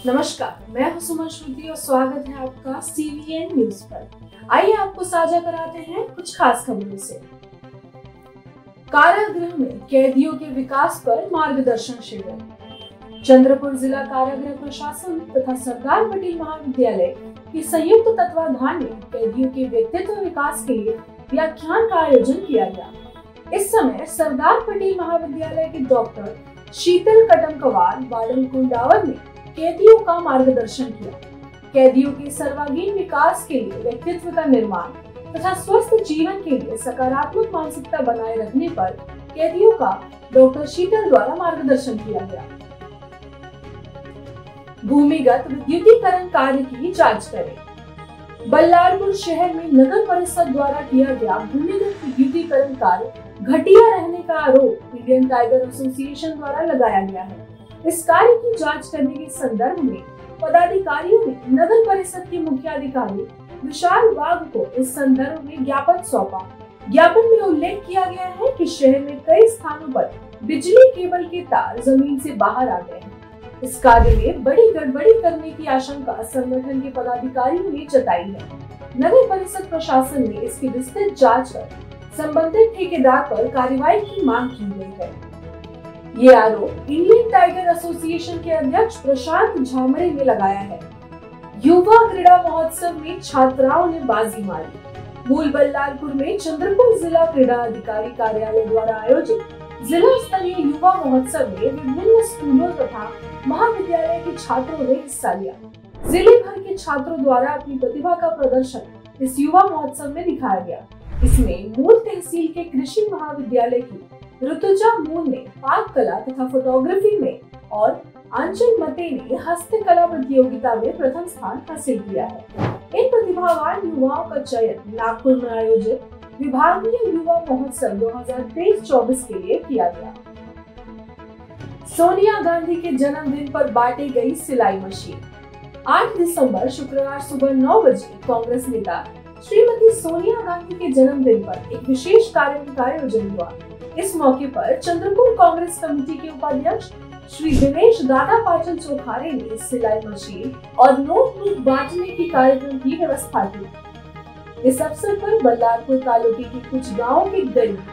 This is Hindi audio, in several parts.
नमस्कार, मैं हूं सुमन श्रुति और स्वागत है आपका CVN न्यूज पर। आइए आपको साझा कराते हैं कुछ खास खबरों से। कारागृह में कैदियों के विकास पर मार्गदर्शन शिविर। चंद्रपुर जिला कारागृह प्रशासन तथा सरदार पटेल महाविद्यालय के संयुक्त तत्वाधान में कैदियों के व्यक्तित्व विकास के लिए व्याख्यान का आयोजन किया गया। इस समय सरदार पटेल महाविद्यालय के डॉक्टर शीतल कटमकवार वार्डन कुंडावर ने कैदियों का मार्गदर्शन किया। कैदियों के सर्वांगीण विकास के लिए व्यक्तित्व का निर्माण तथा स्वस्थ जीवन के लिए सकारात्मक मानसिकता बनाए रखने पर कैदियों का डॉक्टर शीतल द्वारा मार्गदर्शन किया गया। भूमिगत विद्युतीकरण कार्य की जांच करें। बल्लारपुर शहर में नगर परिषद द्वारा किया गया भूमिगत विद्युतीकरण कार्य घटिया रहने का आरोप इंडियन टाइगर एसोसिएशन द्वारा लगाया गया है। इस कार्य की जांच करने के संदर्भ में पदाधिकारियों ने नगर परिषद के मुख्याधिकारी विशाल वाघ को इस संदर्भ में ज्ञापन सौंपा। ज्ञापन में उल्लेख किया गया है कि शहर में कई स्थानों पर बिजली केबल के तार जमीन से बाहर आ गए हैं। इस कार्य में बड़ी गड़बड़ी करने की आशंका संगठन के पदाधिकारियों ने जताई है। नगर परिषद प्रशासन ने इसकी विस्तृत जांच कर संबंधित ठेकेदार पर कार्रवाई की मांग की गई है। ये आरोप इंडियन टाइगर एसोसिएशन के अध्यक्ष प्रशांत झामरे ने लगाया है। युवा क्रीड़ा महोत्सव में छात्राओं ने बाजी मारी। मूल बल्लारपुर में चंद्रपुर जिला क्रीड़ा अधिकारी कार्यालय द्वारा आयोजित जिला स्तरीय युवा महोत्सव में विभिन्न स्कूलों तथा महाविद्यालय के छात्रों ने हिस्सा लिया। जिले भर के छात्रों द्वारा अपनी प्रतिभा का प्रदर्शन इस युवा महोत्सव में दिखाया गया। इसमें मूल तहसील के कृषि महाविद्यालय की ऋतुजा मूल ने पाक कला तथा फोटोग्राफी में और आंचल मते ने हस्तकला प्रतियोगिता में प्रथम स्थान हासिल किया है। इन प्रतिभावान युवाओं का चयन नागपुर में आयोजित विभागीय युवा महोत्सव 2023-24 के लिए किया गया। सोनिया गांधी के जन्मदिन पर बांटी गई सिलाई मशीन। 8 दिसंबर शुक्रवार सुबह 9 बजे कांग्रेस नेता श्रीमती सोनिया गांधी के जन्मदिन पर एक विशेष कार्यक्रम का आयोजन हुआ। इस मौके पर चंद्रपुर कांग्रेस कमेटी के उपाध्यक्ष श्री दिनेश दादा पाचल चौखारे ने सिलाई मशीन और नोटबुक बांटने की कार्यक्रम की व्यवस्था की। इस अवसर पर बल्लारपुर तालुके के कुछ गांवों के गरीब,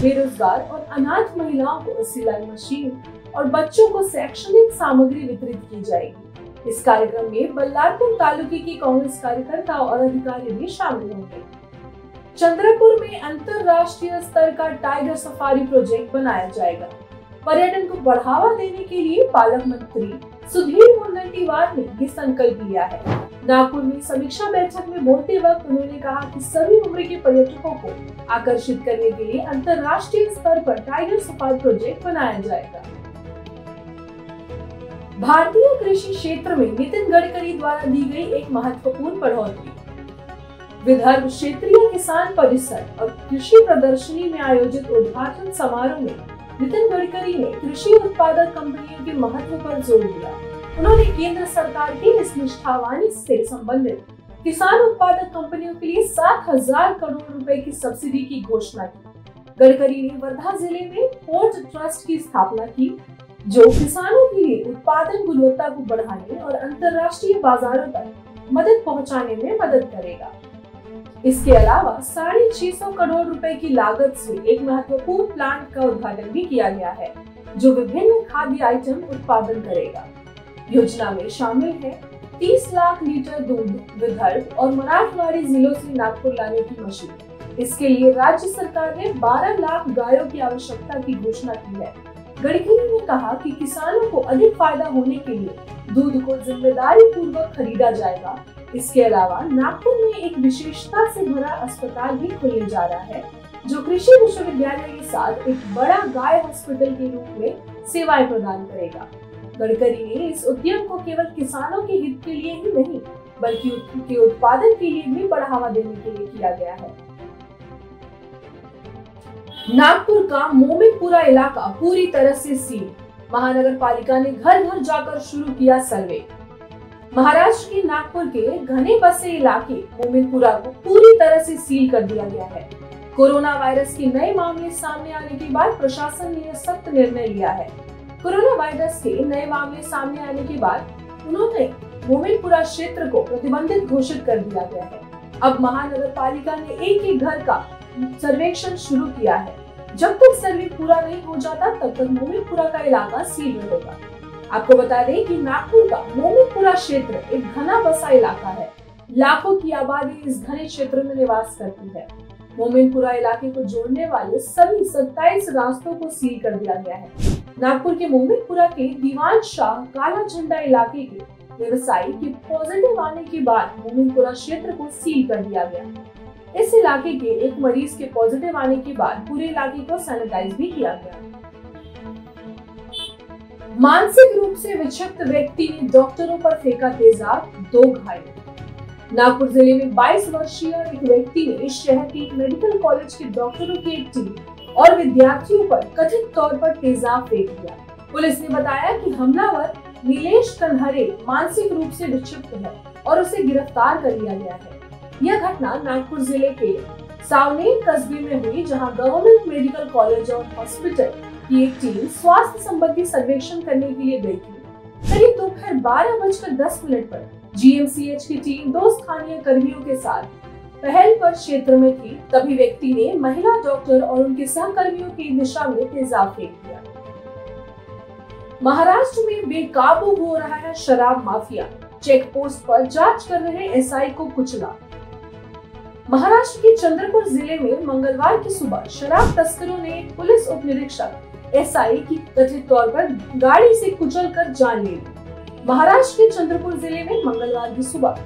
बेरोजगार और अनाथ महिलाओं को सिलाई मशीन और बच्चों को शैक्षणिक सामग्री वितरित की जाएगी। इस कार्यक्रम में बल्लारपुर तालुके के कांग्रेस कार्यकर्ता और अधिकारी भी शामिल होंगे। चंद्रपुर में अंतरराष्ट्रीय स्तर का टाइगर सफारी प्रोजेक्ट बनाया जाएगा। पर्यटन को बढ़ावा देने के लिए पालक मंत्री सुधीर मुनगंटीवार ने ये संकल्प लिया है। नागपुर में समीक्षा बैठक में बोलते वक्त उन्होंने कहा कि सभी उम्र के पर्यटकों को आकर्षित करने के लिए अंतरराष्ट्रीय स्तर पर टाइगर सफारी प्रोजेक्ट बनाया जाएगा। भारतीय कृषि क्षेत्र में नितिन गडकरी द्वारा दी गई एक महत्वपूर्ण बढ़ोतरी। विदर्भ क्षेत्रीय किसान परिषद और कृषि प्रदर्शनी में आयोजित उद्घाटन समारोह में नितिन गडकरी ने कृषि उत्पादक कंपनियों के महत्व पर जोर दिया। उन्होंने केंद्र सरकार की इस निष्ठावानी से संबंधित किसान उत्पादक कंपनियों के लिए 7,000 करोड़ रुपए की सब्सिडी की घोषणा की। गडकरी ने वर्धा जिले में पोर्ट ट्रस्ट की स्थापना की, जो किसानों के लिए उत्पादन गुणवत्ता को बढ़ाने और अंतर्राष्ट्रीय बाजारों तक मदद पहुंचाने में मदद करेगा। इसके अलावा 650 करोड़ रुपए की लागत से एक महत्वपूर्ण प्लांट का उद्घाटन भी किया गया है, जो विभिन्न खाद्य आइटम उत्पादन करेगा। योजना में शामिल है 30 लाख लीटर दूध विदर्भ और मराठवाड़ी जिलों से नागपुर लाने की मशीन। इसके लिए राज्य सरकार ने 12 लाख गायों की आवश्यकता की घोषणा की है। गडकरी ने कहा कि किसानों को अधिक फायदा होने के लिए दूध को जिम्मेदारी पूर्वक खरीदा जाएगा। इसके अलावा नागपुर में एक विशेषता से भरा अस्पताल भी खुलने जा रहा है, जो कृषि विश्वविद्यालय के साथ एक बड़ा गाय हॉस्पिटल के रूप में सेवाएं प्रदान करेगा। गडकरी ने इस उद्यम को केवल किसानों के हित के लिए ही नहीं, बल्कि उनके उत्पादन के लिए भी बढ़ावा देने के लिए किया गया है। नागपुर का मोमिनपुरा इलाका पूरी तरह से सील। महानगर पालिका ने घर घर जाकर शुरू किया सर्वे। महाराष्ट्र के नागपुर के घने बसे इलाके मोमिनपुरा को पूरी तरह से सील कर दिया गया है। कोरोना वायरस के नए मामले सामने आने के बाद प्रशासन ने सख्त निर्णय लिया है। कोरोना वायरस के नए मामले सामने आने के बाद उन्होंने मोमिनपुरा क्षेत्र को प्रतिबंधित घोषित कर दिया गया है। अब महानगर पालिका ने एक घर का सर्वेक्षण शुरू किया है। जब तक सर्वे पूरा नहीं हो जाता तब तक मोमिनपुरा का इलाका सील रहेगा। आपको बता दें कि नागपुर का मोमिनपुरा क्षेत्र एक घना बसा इलाका है। लाखों की आबादी इस घने क्षेत्र में निवास करती है। मोमिनपुरा इलाके को जोड़ने वाले सभी 27 रास्तों को सील कर दिया गया है। नागपुर के मोमिनपुरा के दीवान शाह काला झंडा इलाके के व्यवसायी के पॉजिटिव आने के बाद मोमिनपुरा क्षेत्र को सील कर दिया गया। इस इलाके के एक मरीज के पॉजिटिव आने के बाद पूरे इलाके को सैनिटाइज भी किया गया। मानसिक रूप से विक्षिप्त व्यक्ति ने डॉक्टरों पर फेंका तेजाब, 2 घायल। नागपुर जिले में 22 वर्षीय एक व्यक्ति ने इस शहर के मेडिकल कॉलेज के डॉक्टरों की एक टीम और विद्यार्थियों पर कथित तौर पर तेजाब फेंक दिया। पुलिस ने बताया कि हमलावर नीलेश कन्हरे मानसिक रूप से विक्षिप्त है और उसे गिरफ्तार कर लिया गया है। यह घटना नागपुर जिले के सावनेर कस्बे में हुई, जहां गवर्नमेंट मेडिकल कॉलेज और हॉस्पिटल की एक टीम स्वास्थ्य संबंधी सर्वेक्षण करने के लिए गई थी। करीब दोपहर 12:10 पर जीएमसीएच की टीम 2 स्थानीय कर्मियों के साथ पहल पर क्षेत्र में थी। तभी व्यक्ति ने महिला डॉक्टर और उनके सहकर्मियों की दिशा में तेजाब फेंक दिया। महाराष्ट्र में बेकाबू हो रहा है शराब माफिया, चेक पोस्ट पर जांच कर रहे एसआई को कुचला। महाराष्ट्र के चंद्रपुर जिले में मंगलवार की सुबह शराब तस्करों ने पुलिस उप निरीक्षक एसआई की कथित तौर पर गाड़ी से कुचलकर जान ले ली। महाराष्ट्र के चंद्रपुर जिले में मंगलवार की सुबह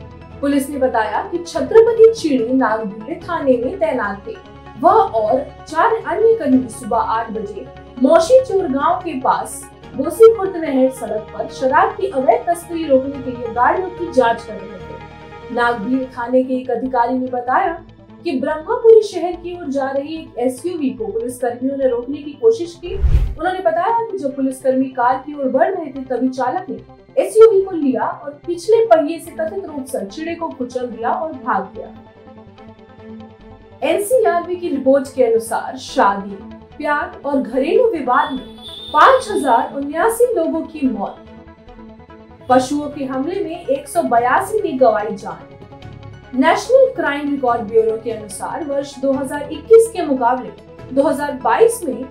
पुलिस ने बताया कि छत्रपति चीड़ी नागभूले थाने में तैनात थे। वह और 4 अन्य कर्मी सुबह 8 बजे मौशीचोर गांव के पास गोसीखुर्द नहर सड़क पर शराब की अवैध तस्करी रोकने के लिए गाड़ियों की जांच कर रहे थे। नागभीड़ थाने के एक अधिकारी ने बताया कि ब्रह्मापुरी शहर की ओर जा रही एक एसयूवी को पुलिस कर्मियों ने रोकने की कोशिश की। उन्होंने बताया कि जब पुलिसकर्मी कार की ओर बढ़ रहे थे तभी चालक ने एसयूवी को लिया और पिछले पहिए से कथित रूप से चिड़े को कुचल दिया और भाग गया। एनसीआरबी की रिपोर्ट के अनुसार शादी, प्यार और घरेलू विवाद में 5079 लोगों की मौत। पशुओं के हमले में 182 ने गंवाई जान। नेशनल क्राइम रिकॉर्ड ब्यूरो के अनुसार वर्ष 2021 के मुकाबले 2022 में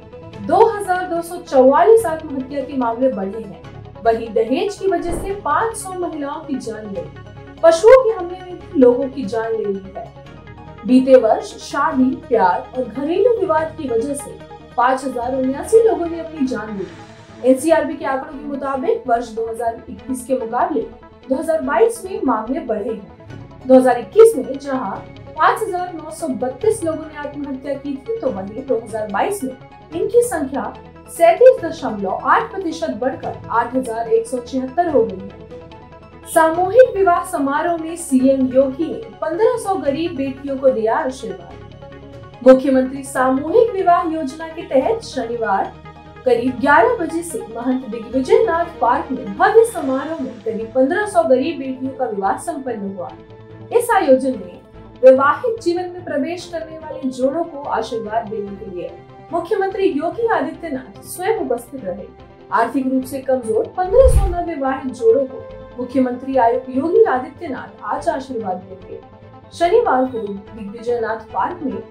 2244 आत्महत्या के मामले बढ़े हैं। वहीं दहेज की वजह से 500 महिलाओं की जान गई। पशुओं के हमले में भी लोगों की जान ले ली है। बीते वर्ष शादी, प्यार और घरेलू विवाद की वजह से 5079 लोगों ने अपनी जान ली। एनसीआरबी के आंकड़ों के मुताबिक वर्ष 2021 के मुकाबले 2022 में मामले बढ़े हैं। 2021 में जहां 5932 लोगों ने आत्महत्या की थी, तो वहीं 2022 में इनकी संख्या 37.8% बढ़कर 8176 हो गई है। सामूहिक विवाह समारोह में सीएम योगी ने 1500 गरीब बेटियों को दिया आशीर्वाद। मुख्यमंत्री सामूहिक विवाह योजना के तहत शनिवार करीब 11 बजे से महंत दिग्विजय नाथ पार्क में भव्य समारोह में करीब 1500 गरीब बेटियों का विवाह संपन्न हुआ। इस आयोजन में वैवाहिक जीवन में प्रवेश करने वाले जोड़ों को आशीर्वाद देने के लिए मुख्यमंत्री योगी आदित्यनाथ स्वयं उपस्थित रहे। आर्थिक रूप से कमजोर 1500 नवविवाहित जोड़ों को मुख्यमंत्री योगी आदित्यनाथ आज आशीर्वाद देंगे। शनिवार को दिग्विजयनाथ पार्क में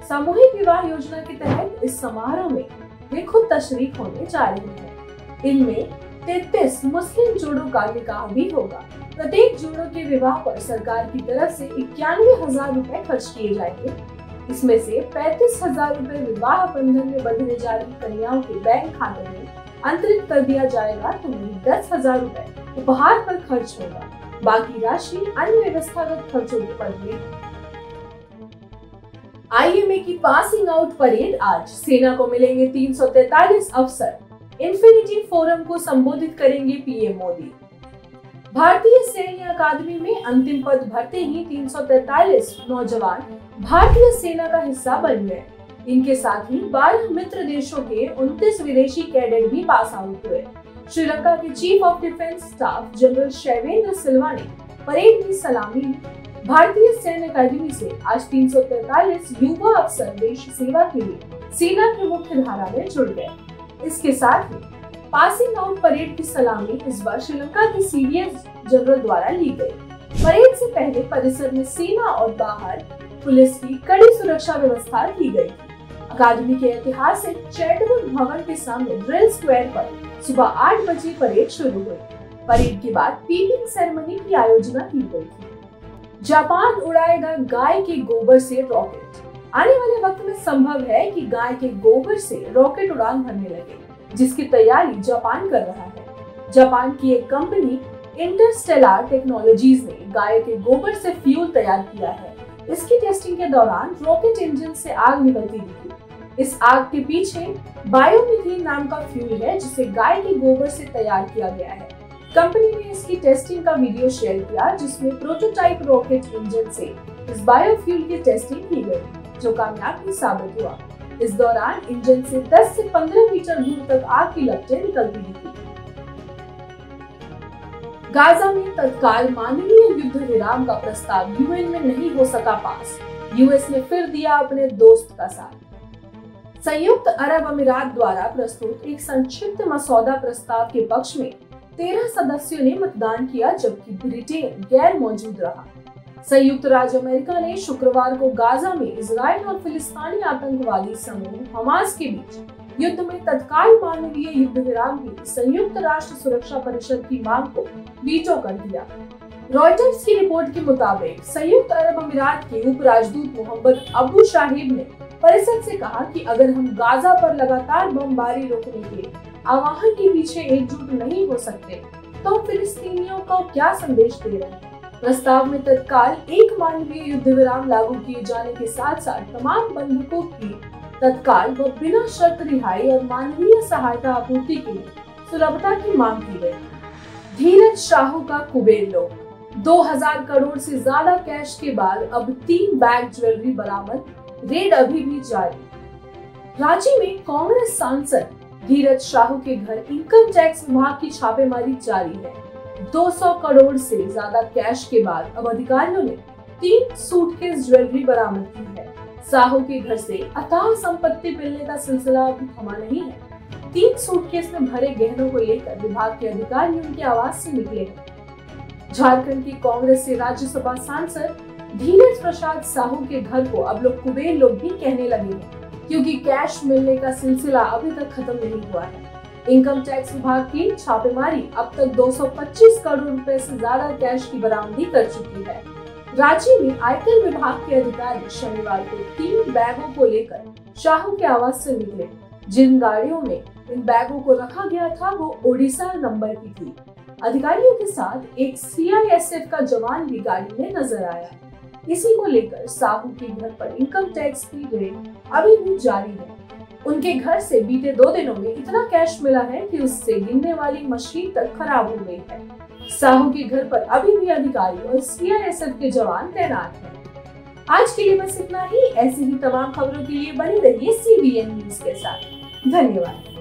सामूहिक विवाह योजना के तहत इस समारोह में वे खुद तशरीफ होने जा रहे हैं। इनमें 33 मुस्लिम जोड़ों का निकाह भी होगा। प्रत्येक जोड़ों के विवाह पर सरकार की तरफ से 91,000 रुपए खर्च किए जाएंगे। इसमें से 35,000 रुपए विवाह बंधन में बंधने जा रही कन्याओं के बैंक खाते में अंतरित कर दिया जाएगा, तो वहीं 10,000 रुपए उपहार पर खर्च होगा। बाकी राशि अन्य व्यवस्थागत खर्चों के पर हुई। आईएमए की पासिंग आउट परेड आज। सेना को मिलेंगे 343 अफसर। इन्फिनिटी फोरम को संबोधित करेंगे पीएम मोदी। भारतीय सैन्य अकादमी में अंतिम पद भरते ही 343 नौजवान भारतीय सेना का हिस्सा बन गए। इनके साथ ही 12 मित्र देशों के 29 विदेशी कैडेट भी पास आउट हुए। श्रीलंका के chief of defence staff general Shavendra Silva ने परेड में सलामी ली। भारतीय सैन्य अकादमी से आज 343 युवा अफसर देश सेवा के लिए सेना की मुख्य धारा में जुड़ गए। इसके साथ ही पासिंग आउट परेड की सलामी इस बार श्रीलंका के सीडीएस जनरल द्वारा ली गई। परेड से पहले परिसर में सेना और बाहर पुलिस की कड़ी सुरक्षा व्यवस्था की गई थी। अकादमी के ऐतिहासिक चैरिटेबल भवन के सामने ड्रिल स्क्वायर पर सुबह 8 बजे परेड शुरू हुई। परेड के बाद पीपिंग सेरेमनी की आयोजना की गई थी। जापान उड़ाएगा गाय के गोबर से रॉकेट। आने वाले वक्त में संभव है कि गाय के गोबर से रॉकेट उड़ान भरने लगे, जिसकी तैयारी जापान कर रहा है। जापान की एक कंपनी इंटरस्टेलर टेक्नोलॉजीज ने गाय के गोबर से फ्यूल तैयार किया है। इसकी टेस्टिंग के दौरान रॉकेट इंजन से आग निकलती दिखी। इस आग के पीछे बायोमीथेन नाम का फ्यूल है, जिसे गाय के गोबर से तैयार किया गया है। कंपनी ने इसकी टेस्टिंग का वीडियो शेयर किया, जिसमें प्रोटोटाइप रॉकेट इंजन से इस बायोफ्यूल की टेस्टिंग की गई, जो कामयाब भी साबित हुआ। इस दौरान इंजन से 10 से 15 मीटर दूर तक आग की लपटें निकलती दिखी। गाजा में तत्काल मानवीय युद्ध विराम का प्रस्ताव यूएन में नहीं हो सका पास। यूएस ने फिर दिया अपने दोस्त का साथ। संयुक्त अरब अमीरात द्वारा प्रस्तुत एक संक्षिप्त मसौदा प्रस्ताव के पक्ष में 13 सदस्यों ने मतदान किया, जबकि ब्रिटेन गैर मौजूद रहा। संयुक्त राज्य अमेरिका ने शुक्रवार को गाजा में इजराइल और फिलिस्तीनी आतंकवादी समूह हमास के बीच युद्ध में तत्काल मानवीय युद्ध विराम की संयुक्त राष्ट्र सुरक्षा परिषद की मांग को वीटो कर दिया। रॉयटर्स की रिपोर्ट के मुताबिक संयुक्त अरब अमीरात के उप राजदूत मोहम्मद अबू शाहिब ने परिषद से कहा कि अगर हम गाजा पर लगातार बमबारी रोकने के आह्वान के पीछे एकजुट नहीं हो सकते, तो हम फिलिस्तीनियों को क्या संदेश दे रहे हैं। प्रस्ताव में तत्काल एक मानवीय युद्ध विराम लागू किए जाने के साथ साथ तमाम बंधकों की तत्काल व बिना शर्त रिहाई और मानवीय सहायता आपूर्ति के लिए सुलभता की मांग की गई। धीरज शाहू का कुबेर लोग। 2000 करोड़ से ज्यादा कैश के बाद अब 3 बैग ज्वेलरी बरामद, रेड अभी भी जारी। रांची में कांग्रेस सांसद धीरज शाहू के घर इनकम टैक्स विभाग की छापेमारी जारी है। 200 करोड़ से ज्यादा कैश के बाद अब अधिकारियों ने 3 सूटकेस ज्वेलरी बरामद की है। साहू के घर से अथाह संपत्ति मिलने का सिलसिला अभी थमा नहीं है। 3 सूटकेस में भरे गहनों को लेकर विभाग के अधिकारी उनके आवास से निकले हैं। झारखंड की कांग्रेस से राज्यसभा सांसद धीरज प्रसाद साहू के घर को अब लोग कुबेर लोग भी कहने लगे हैं, क्योंकि कैश मिलने का सिलसिला अभी तक खत्म नहीं हुआ है। इनकम टैक्स विभाग की छापेमारी अब तक 225 करोड़ रुपए से ज्यादा कैश की बरामदी कर चुकी है। रांची में आयकर विभाग के अधिकारी शनिवार को 3 बैगों को लेकर शाहू के आवास से निकले। जिन गाड़ियों में इन बैगों को रखा गया था वो ओडिशा नंबर की थी। अधिकारियों के साथ एक सीआईएसएफ का जवान भी गाड़ी में नजर आया। इसी को लेकर साहू के घर पर इनकम टैक्स की रेड अभी भी जारी है। उनके घर से बीते 2 दिनों में इतना कैश मिला है कि उससे गिनने वाली मशीन तक खराब हो गई है। साहू के घर पर अभी भी अधिकारी और सीआईएसएफ के जवान तैनात हैं। आज के लिए बस इतना ही। ऐसी ही तमाम खबरों के लिए बने रहिए CBN न्यूज के साथ। धन्यवाद।